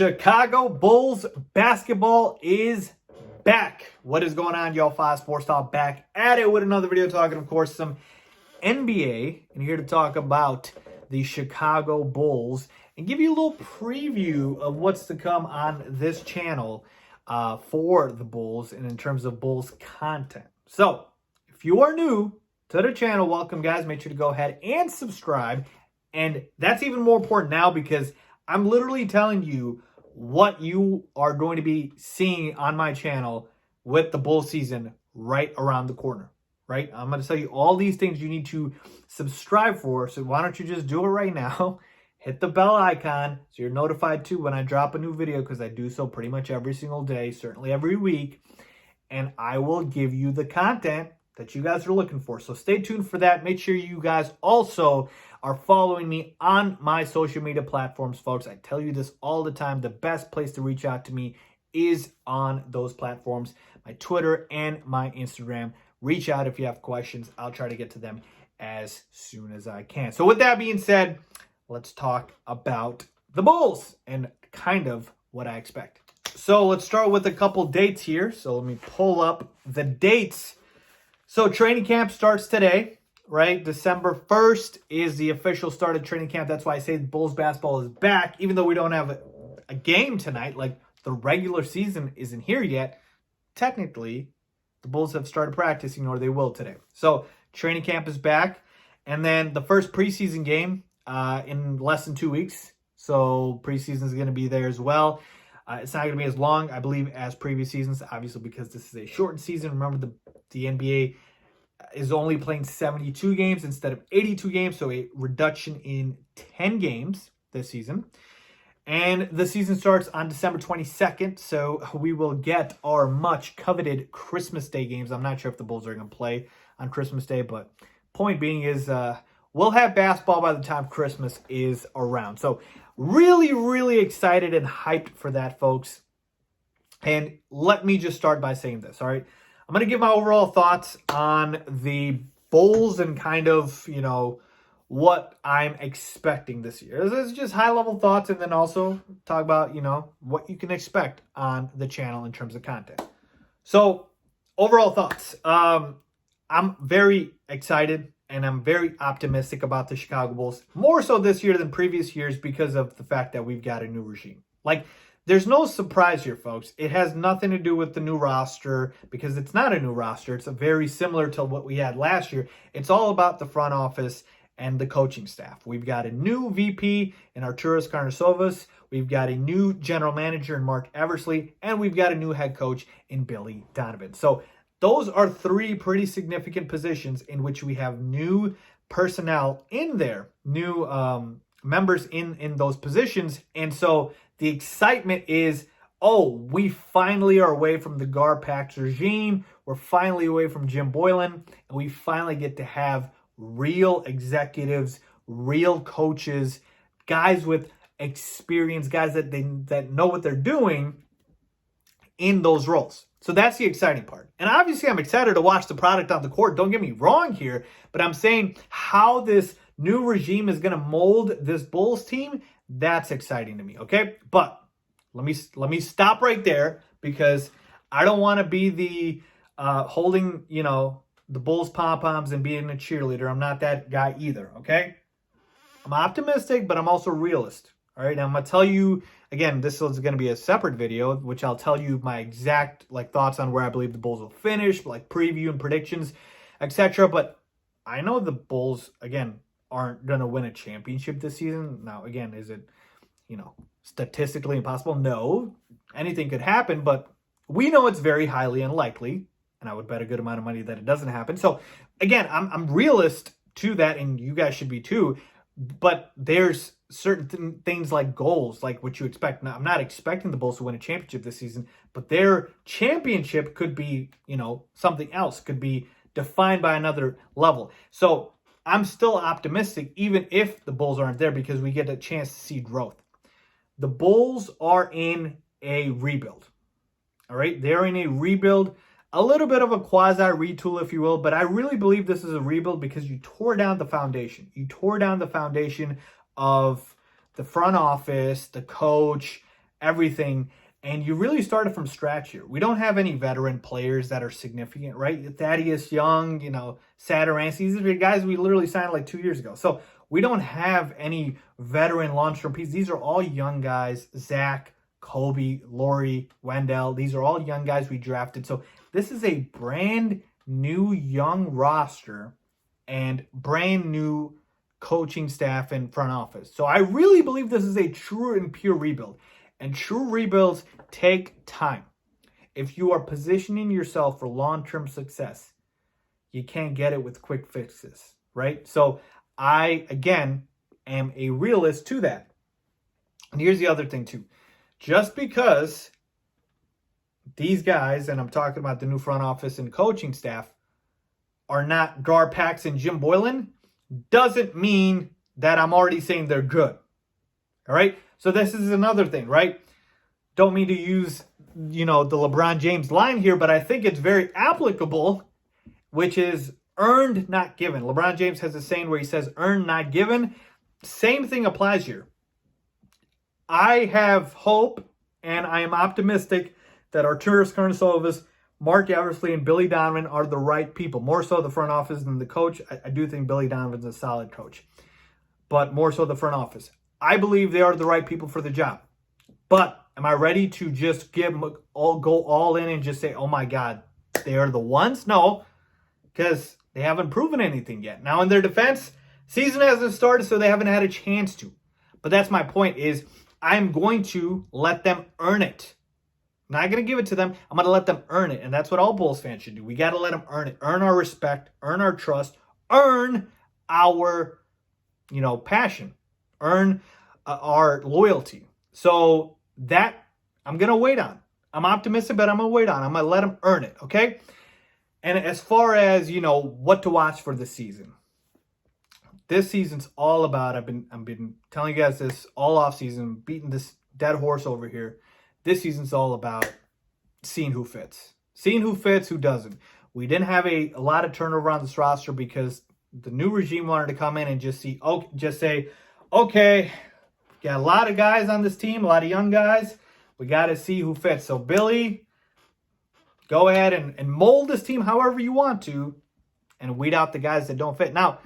Chicago Bulls basketball is back. What is going on, y'all? Faiz Sports Talk back at it with another video talking, of course, some NBA. And here to talk about the Chicago Bulls and give you a little preview of what's to come on this channel for the Bulls and in terms of Bulls content. So, if you are new to the channel, welcome, guys. Make sure to go ahead and subscribe. And that's even more important now because I'm literally telling you what you are going to be seeing on my channel with the Bulls season right around the corner, right? I'm going to tell you all these things you need to subscribe for. So why don't you just do it right now? Hit the bell icon so you're notified too when I drop a new video, because I do so pretty much every single day, certainly every week. And I will give you the content that you guys are looking for. So stay tuned for that. Make sure you guys also are following me on my social media platforms, folks. I tell you this all the time. The best place to reach out to me is on those platforms, my Twitter and my Instagram. Reach out if you have questions. I'll try to get to them as soon as I can. So with that being said, let's talk about the Bulls and kind of what I expect. So let's start with a couple dates here. So let me pull up the dates. So training camp starts today, right? December 1st is the official start of training camp. That's why I say the Bulls basketball is back, even though we don't have a game tonight. Like, the regular season isn't here yet. Technically, the Bulls have started practicing, or they will today. So training camp is back. And then the first preseason game in less than 2 weeks. So preseason is going to be there as well. It's not going to be as long, I believe, as previous seasons, obviously, because this is a shortened season. Remember, the NBA is only playing 72 games instead of 82 games, so a reduction in 10 games this season. And the season starts on December 22nd, so we will get our much coveted Christmas Day games. I'm not sure if the Bulls are going to play on Christmas Day, but point being is we'll have basketball by the time Christmas is around. So really, really excited and hyped for that, folks. And let me just start by saying this, all right? I'm going to give my overall thoughts on the Bulls and kind of, what I'm expecting this year. This is just high-level thoughts, and then also talk about, what you can expect on the channel in terms of content. So, overall thoughts. I'm very excited, and I'm very optimistic about the Chicago Bulls. More so this year than previous years because of the fact that we've got a new regime. Like, there's no surprise here, folks. It has nothing to do with the new roster, because it's not a new roster. It's very similar to what we had last year. It's all about the front office and the coaching staff. We've got a new VP in Arturas Karnisovas. We've got a new general manager in Mark Eversley. And we've got a new head coach in Billy Donovan. So those are three pretty significant positions in which we have new personnel in there, new members in those positions. And so the excitement is, we finally are away from the Garpax regime. We're finally away from Jim Boylan. And we finally get to have real executives, real coaches, guys with experience, guys that know what they're doing in those roles. So that's the exciting part. And obviously I'm excited to watch the product on the court. Don't get me wrong here, but I'm saying how this new regime is going to mold this Bulls team, that's exciting to me, okay? But let me stop right there, because I don't want to be the holding, the Bulls pom-poms and being a cheerleader. I'm not that guy either, okay? I'm optimistic, but I'm also realist, all right? Now, I'm going to tell you, again, this is going to be a separate video, which I'll tell you my exact thoughts on where I believe the Bulls will finish, preview and predictions, etc. But I know the Bulls, again, aren't going to win a championship this season. Now, again, is it, statistically impossible? No. Anything could happen, but we know it's very highly unlikely, and I would bet a good amount of money that it doesn't happen. So, again, I'm realist to that, and you guys should be too, but there's certain things like goals, like what you expect. Now, I'm not expecting the Bulls to win a championship this season, but their championship could be, something else, could be defined by another level. So I'm still optimistic, even if the Bulls aren't there, because we get a chance to see growth. The Bulls are in a rebuild. All right? They're in a rebuild, a little bit of a quasi-retool, if you will, but I really believe this is a rebuild because you tore down the foundation. You tore down the foundation of the front office, the coach, everything. And you really started from scratch here. We don't have any veteran players that are significant, right? Thaddeus Young, Satoransky, these are guys we literally signed like 2 years ago. So we don't have any veteran long-term pieces. These are all young guys. Zach, Kobe, Laurie, Wendell. These are all young guys we drafted. So this is a brand new young roster and brand new coaching staff and front office. So I really believe this is a true and pure rebuild. And true rebuilds take time. If you are positioning yourself for long-term success, you can't get it with quick fixes, right? So I, again, am a realist to that. And here's the other thing too. Just because these guys, and I'm talking about the new front office and coaching staff, are not Garpax and Jim Boylan, doesn't mean that I'm already saying they're good. All right? So this is another thing, right? Don't mean to use, the LeBron James line here, but I think it's very applicable, which is earned, not given. LeBron James has a saying where he says earned, not given. Same thing applies here. I have hope, and I am optimistic that Arturas Karnisovas, Mark Eversley, and Billy Donovan are the right people. More so the front office than the coach. I do think Billy Donovan's a solid coach, but more so the front office. I believe they are the right people for the job. But am I ready to just go all in and just say, oh my God, they are the ones? No, because they haven't proven anything yet. Now in their defense, season hasn't started, so they haven't had a chance to. But that's my point is I'm going to let them earn it. I'm not going to give it to them. I'm going to let them earn it. And that's what all Bulls fans should do. We got to let them earn it. Earn our respect. Earn our trust. Earn our, passion. Earn our loyalty. So that I'm going to wait on. I'm optimistic, but I'm going to wait on. I'm going to let them earn it, okay? And as far as, what to watch for this season. This season's all about, I've been telling you guys this all off season, beating this dead horse over here. This season's all about seeing who fits. Seeing who fits, who doesn't. We didn't have a lot of turnover on this roster because the new regime wanted to come in and just say, okay, got a lot of guys on this team, a lot of young guys. We got to see who fits. So, Billy, go ahead and mold this team however you want to and weed out the guys that don't fit. Now,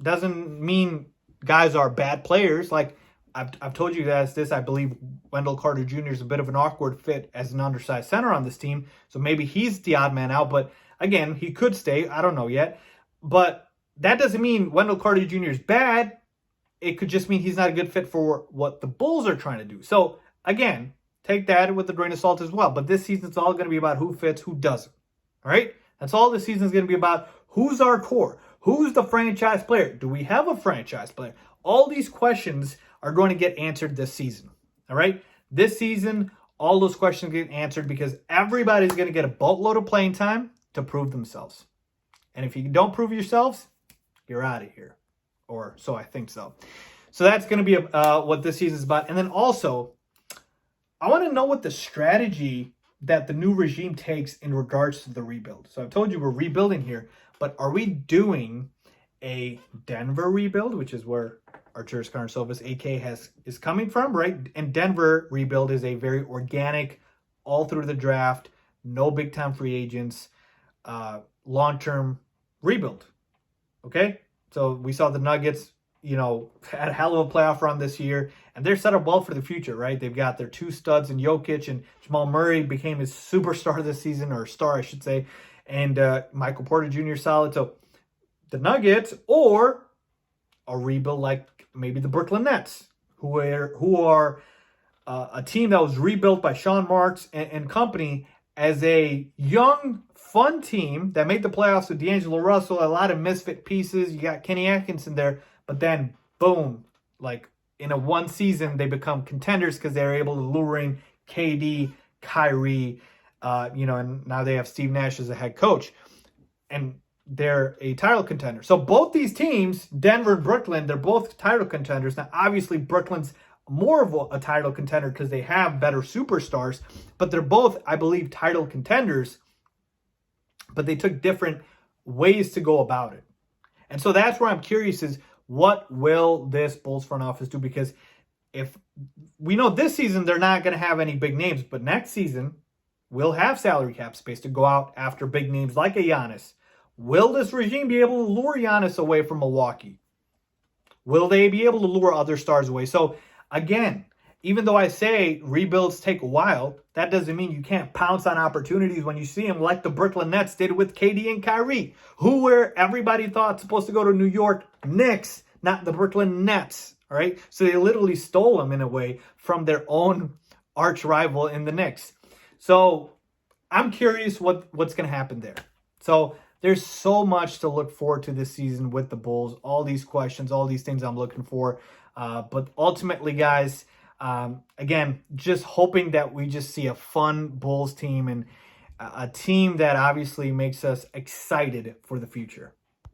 doesn't mean guys are bad players. Like, I've told you guys this. I believe Wendell Carter Jr. is a bit of an awkward fit as an undersized center on this team. So maybe he's the odd man out. But, again, he could stay. I don't know yet. But that doesn't mean Wendell Carter Jr. is bad. It could just mean he's not a good fit for what the Bulls are trying to do. So, again, take that with a grain of salt as well. But this season's all going to be about who fits, who doesn't. All right? That's all this season's going to be about. Who's our core? Who's the franchise player? Do we have a franchise player? All these questions are going to get answered this season. All right? This season, all those questions get answered because everybody's going to get a boatload of playing time to prove themselves. And if you don't prove yourselves, you're out of here. Or so I think so. So that's going to be what this season is about. And then also, I want to know what the strategy that the new regime takes in regards to the rebuild. So I've told you we're rebuilding here, but are we doing a Denver rebuild, which is where Arturas Karnisovas, AK, is coming from, right? And Denver rebuild is a very organic, all through the draft, no big-time free agents, long-term rebuild, okay? So we saw the Nuggets, had a hell of a playoff run this year, and they're set up well for the future, right? They've got their two studs in Jokic, and Jamal Murray became his superstar this season, or star, I should say, and Michael Porter Jr. solid. So the Nuggets, or a rebuild like maybe the Brooklyn Nets, who are a team that was rebuilt by Sean Marks and company as a young, fun team that made the playoffs with D'Angelo Russell, a lot of misfit pieces. You got Kenny Atkinson there, but then, boom, like in a one season, they become contenders because they're able to lure in KD, Kyrie, and now they have Steve Nash as a head coach. And they're a title contender. So both these teams, Denver and Brooklyn, they're both title contenders. Now, obviously, Brooklyn's more of a title contender because they have better superstars, but they're both, I believe, title contenders, but they took different ways to go about it. And so that's where I'm curious is what will this Bulls front office do? Because if we know this season they're not going to have any big names, but next season we'll have salary cap space to go out after big names like a Giannis. Will this regime be able to lure Giannis away from Milwaukee? Will they be able to lure other stars away? So again, even though I say rebuilds take a while, that doesn't mean you can't pounce on opportunities when you see them, like the Brooklyn Nets did with KD and Kyrie, who were everybody thought supposed to go to New York Knicks, not the Brooklyn Nets. All right, so they literally stole them in a way from their own arch rival in the Knicks. So I'm curious what's going to happen there. So there's so much to look forward to this season with the Bulls. All these questions, all these things I'm looking for. But ultimately, guys, again, just hoping that we just see a fun Bulls team and a team that obviously makes us excited for the future.